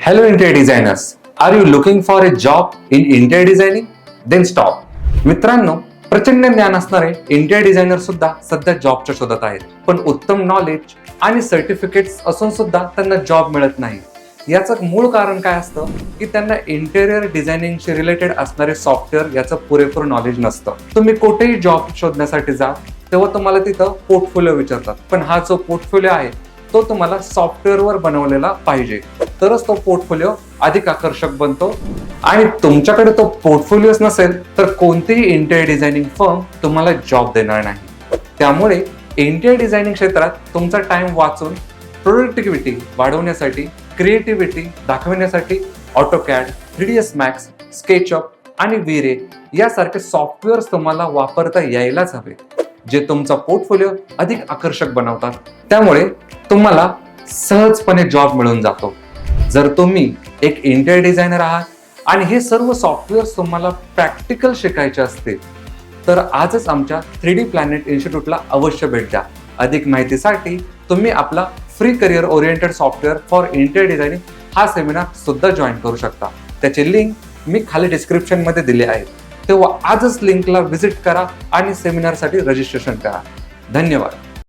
Hello interior designers. Are you looking for a job in interior designing? Then stop. मित्रांनो, प्रचंड ज्ञान असणारे interior designer सुद्धा सध्या जॉबच्या शोधात आहेत. पण उत्तम नॉलेज आणि सर्टिफिकेट्स असून सुद्धा त्यांना जॉब मिळत नाही. याचं मूळ कारण काय असतं की त्यांना इंटेरियर डिझायनिंगशी रिलेटेड असणारे सॉफ्टवेअर याचं पुरेपूर नॉलेज नसतं. तुम्ही कुठेही जॉब शोधण्यासाठी जा तेव्हा तुम्हाला तिथं पोर्टफोलिओ विचारतात, पण हा जो पोर्टफोलिओ आहे तो तुम्हाला सॉफ्टवेअरवर बनवलेला पाहिजे, तरच तो पोर्टफोलिओ अधिक आकर्षक बनतो. आणि तुमच्याकडे तो पोर्टफोलिओच नसेल तर कोणतीही इंटेरियर डिझायनिंग फर्म तुम्हाला जॉब देणार नाही. त्यामुळे इंटेरियर डिझायनिंग क्षेत्रात तुमचा टाइम वाचून प्रोडक्टिव्हिटी वाढवण्यासाठी, क्रिएटिव्हिटी दाखवण्यासाठी ऑटोकॅड, 3ds Max, SketchUp आणि V-Ray यासारखे सॉफ्टवेअर्स तुम्हाला वापरता यायलाच हवे, जे तुमचा पोर्टफोलिओ अधिक आकर्षक बनवतात. त्यामुळे तुम्हाला सहजपणे जॉब मिळून जातो. जर तुम्ही एक इंटेरियर डिझायनर आहात आणि हे सर्व सॉफ्टवेअर्स तुम्हाला प्रॅक्टिकल शिकायचे असतील तर आजच आमच्या 3D प्लॅनेट इन्स्टिट्यूटला अवश्य भेट द्या. अधिक माहितीसाठी तुम्ही आपला free career oriented software for interior designing हा सेमिनार सुद्धा जॉईन करू शकता. त्याची लिंक मी खाली डिस्क्रिप्शन मध्ये दिली आहे. तेव्हा आजच लिंकला व्हिजिट करा आणि सेमिनारसाठी रजिस्ट्रेशन करा. धन्यवाद.